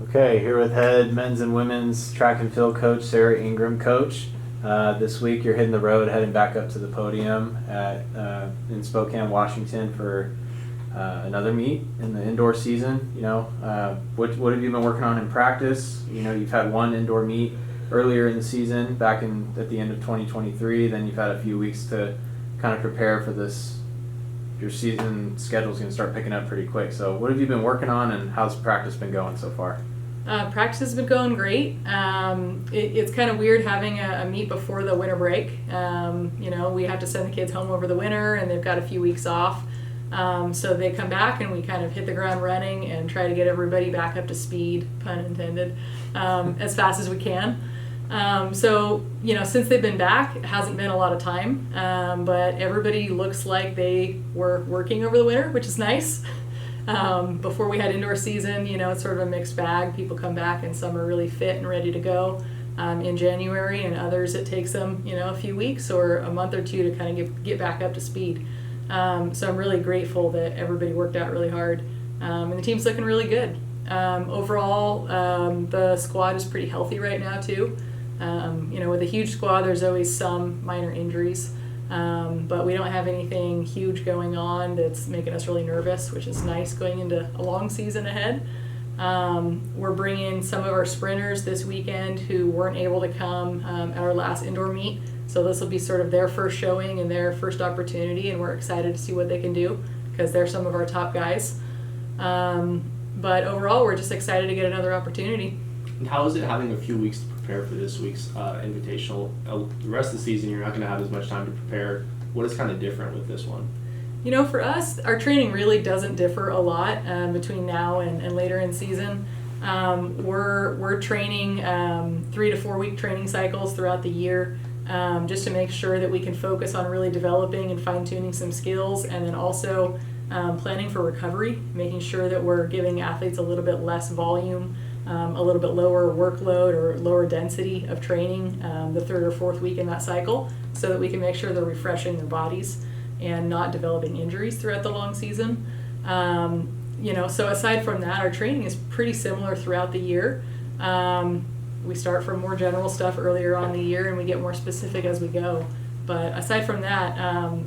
Okay, here with head men's and women's track and field coach Sarah Ingram. Coach, this week you're hitting the road, heading back up to the podium in Spokane, Washington for another meet in the indoor season. What have you been working on in practice? You've had one indoor meet earlier in the season, at the end of 2023. Then you've had a few weeks to kind of prepare for this. Your season schedule is going to start picking up pretty quick. So what have you been working on, and how's practice been going so far? Practice has been going great. It's kind of weird having a meet before the winter break. We have to send the kids home over the winter, and they've got a few weeks off. So they come back, and we kind of hit the ground running and try to get everybody back up to speed, pun intended, as fast as we can. Since they've been back, it hasn't been a lot of time, but everybody looks like they were working over the winter, which is nice. Before we had indoor season, it's sort of a mixed bag. People come back and some are really fit and ready to go in January, and others it takes them, a few weeks or a month or two to kind of get back up to speed. So I'm really grateful that everybody worked out really hard, and the team's looking really good. Overall, the squad is pretty healthy right now too. With a huge squad, there's always some minor injuries. But we don't have anything huge going on that's making us really nervous, which is nice going into a long season ahead. We're bringing some of our sprinters this weekend who weren't able to come at our last indoor meet. So this will be sort of their first showing and their first opportunity, and we're excited to see what they can do because they're some of our top guys. But overall, we're just excited to get another opportunity. And how is it having a few weeks to prepare for this week's invitational? The rest of the season, you're not going to have as much time to prepare. What is kind of different with this one? For us, our training really doesn't differ a lot between now and later in season. We're training 3 to 4 week training cycles throughout the year just to make sure that we can focus on really developing and fine-tuning some skills, and then also planning for recovery, making sure that we're giving athletes a little bit less volume, a little bit lower workload or lower density of training the third or fourth week in that cycle, so that we can make sure they're refreshing their bodies and not developing injuries throughout the long season. So aside from that, our training is pretty similar throughout the year. We start from more general stuff earlier on in the year, and we get more specific as we go. But aside from that,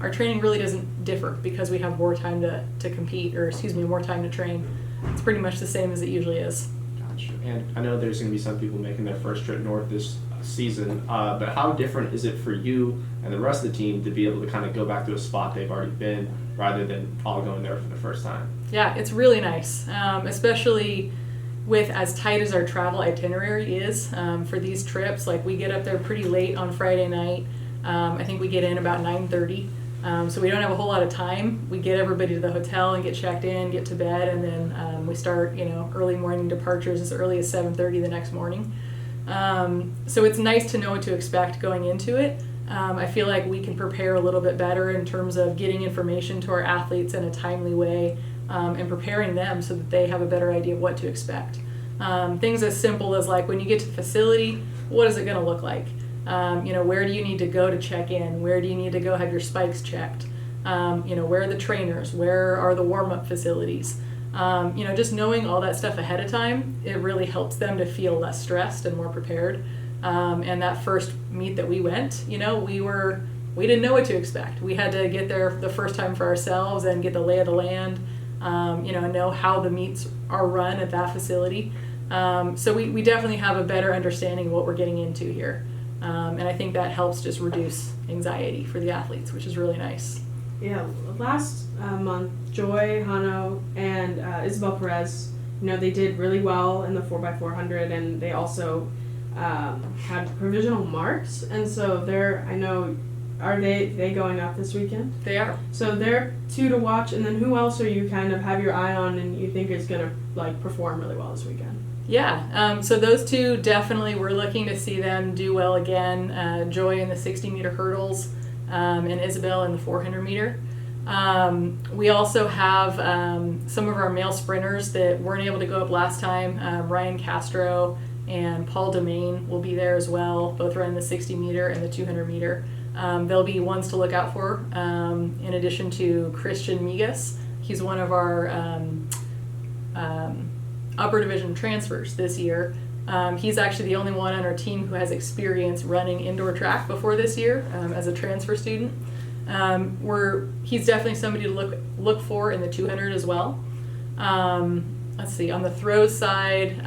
our training really doesn't differ because we have more time to compete, more time to train. It's pretty much the same as it usually is. Gotcha. And I know there's going to be some people making their first trip north this season, but how different is it for you and the rest of the team to be able to kind of go back to a spot they've already been rather than all going there for the first time? Yeah, it's really nice, especially with as tight as our travel itinerary is for these trips. Like, we get up there pretty late on Friday night. I think we get in about 9:30. So we don't have a whole lot of time. We get everybody to the hotel and get checked in, get to bed, and then we start, early morning departures as early as 7:30 the next morning. So it's nice to know what to expect going into it. I feel like we can prepare a little bit better in terms of getting information to our athletes in a timely way and preparing them so that they have a better idea of what to expect. Things as simple as, like, when you get to the facility, what is it going to look like? Where do you need to go to check in? Where do you need to go have your spikes checked? Where are the trainers? Where are the warm-up facilities? Just knowing all that stuff ahead of time, it really helps them to feel less stressed and more prepared. And that first meet that we went, we didn't know what to expect. We had to get there the first time for ourselves and get the lay of the land, know how the meets are run at that facility. So we definitely have a better understanding of what we're getting into here. And I think that helps just reduce anxiety for the athletes, which is really nice. Yeah, last month, Joy, Hano, and Isabel Perez, they did really well in the 4x400, and they also had provisional marks. And so are they going up this weekend? They are. So they're two to watch, and then who else are you kind of have your eye on and you think is going to perform really well this weekend? Yeah, so those two definitely, we're looking to see them do well again. Joy in the 60-meter hurdles and Isabel in the 400-meter. We also have some of our male sprinters that weren't able to go up last time. Ryan Castro and Paul Domain will be there as well, both running the 60-meter and the 200-meter. They'll be ones to look out for, in addition to Christian Migas. He's one of our upper division transfers this year. He's actually the only one on our team who has experience running indoor track before this year as a transfer student. He's definitely somebody to look for in the 200 as well. Let's see, on the throws side,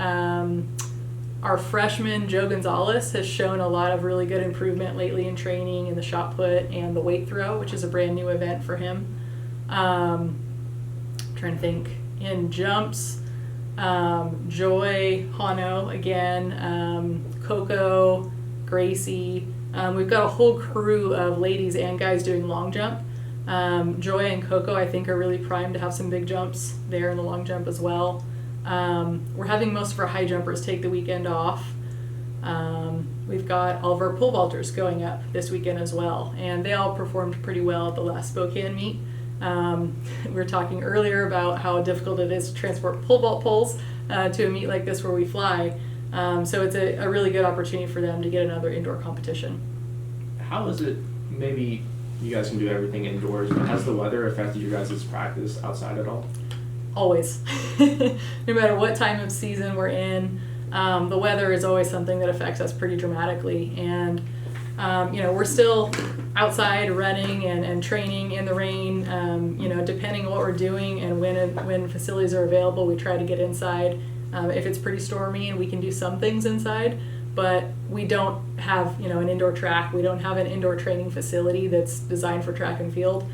our freshman Joe Gonzalez has shown a lot of really good improvement lately in training in the shot put and the weight throw, which is a brand new event for him. Trying to think, in jumps, Joy, Hano again, Coco, Gracie. We've got a whole crew of ladies and guys doing long jump. Joy and Coco, I think, are really primed to have some big jumps there in the long jump as well. We're having most of our high jumpers take the weekend off. We've got all of our pole vaulters going up this weekend as well, and they all performed pretty well at the last Spokane meet. We were talking earlier about how difficult it is to transport pole vault poles to a meet like this where we fly. So it's a really good opportunity for them to get another indoor competition. How is it, maybe you guys can do everything indoors, but has the weather affected you guys' practice outside at all? Always. No matter what time of season we're in, the weather is always something that affects us pretty dramatically. And, we're still outside running and training in the rain. Depending on what we're doing and when facilities are available, we try to get inside. If it's pretty stormy, and we can do some things inside, but we don't have, an indoor track. We don't have an indoor training facility that's designed for track and field.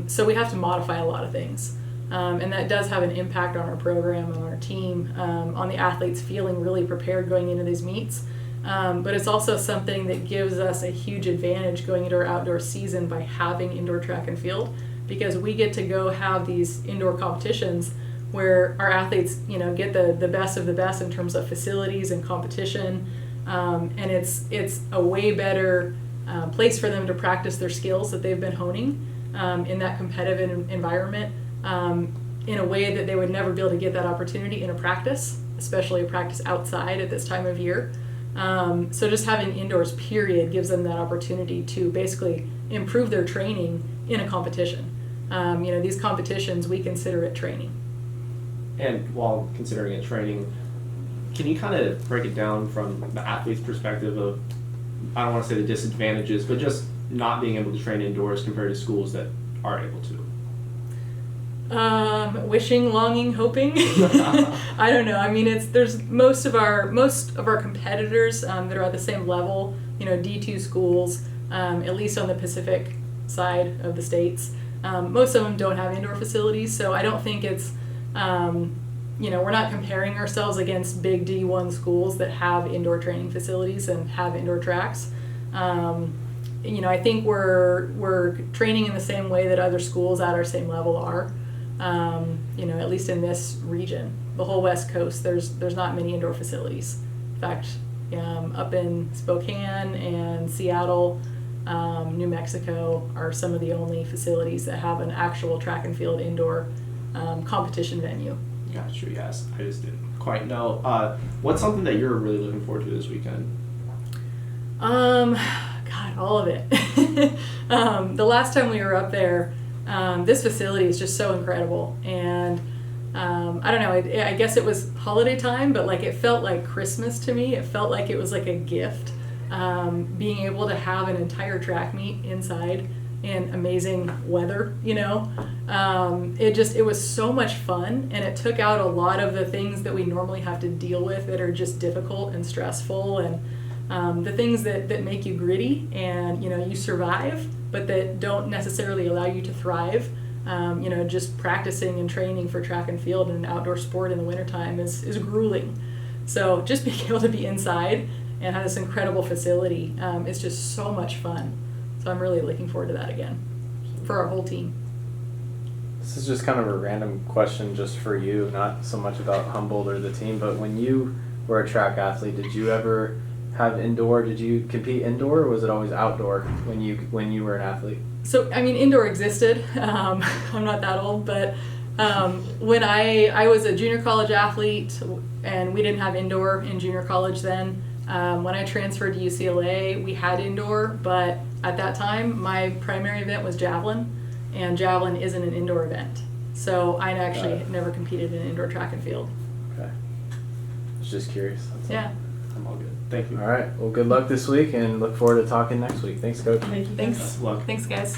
So we have to modify a lot of things. And that does have an impact on our program, on our team, on the athletes feeling really prepared going into these meets. But it's also something that gives us a huge advantage going into our outdoor season by having indoor track and field, because we get to go have these indoor competitions where our athletes, get the best of the best in terms of facilities and competition. And it's a way better place for them to practice their skills that they've been honing in that competitive environment. In a way that they would never be able to get that opportunity in a practice, especially a practice outside at this time of year. So just having indoors, period, gives them that opportunity to basically improve their training in a competition. These competitions, we consider it training. And while considering it training, can you kind of break it down from the athlete's perspective of, I don't want to say the disadvantages, but just not being able to train indoors compared to schools that are able to? Wishing, longing, hoping. I don't know. I mean, there's most of our competitors that are at the same level. D2 schools, at least on the Pacific side of the states. Most of them don't have indoor facilities, so I don't think it's. We're not comparing ourselves against big D1 schools that have indoor training facilities and have indoor tracks. I think we're training in the same way that other schools at our same level are. At least in this region, the whole West Coast, there's not many indoor facilities. In fact, up in Spokane and Seattle, New Mexico are some of the only facilities that have an actual track and field indoor competition venue. Gotcha, yes. I just didn't quite know. What's something that you're really looking forward to this weekend? God, all of it. The last time we were up there, this facility is just so incredible. And I don't know, I guess it was holiday time, but it felt like Christmas to me. It felt like it was like a gift, being able to have an entire track meet inside in amazing weather, it was so much fun, and it took out a lot of the things that we normally have to deal with that are just difficult and stressful, and the things that make you gritty and you survive, but that don't necessarily allow you to thrive. Just practicing and training for track and field and an outdoor sport in the wintertime is grueling. So just being able to be inside and have this incredible facility is just so much fun. So I'm really looking forward to that again for our whole team. This is just kind of a random question just for you, not so much about Humboldt or the team, but when you were a track athlete, did you ever have indoor? Did you compete indoor, or was it always outdoor when you were an athlete? So, I mean, indoor existed. I'm not that old, but when I was a junior college athlete, and we didn't have indoor in junior college then. When I transferred to UCLA, we had indoor, but at that time, my primary event was javelin, and javelin isn't an indoor event. So I actually never competed in indoor track and field. Okay. I was just curious. That's all. Yeah. I'm all good. Thank you. All right. Well, good luck this week, and look forward to talking next week. Thanks, Coach. Thank you. Thanks. Best of luck. Thanks, guys.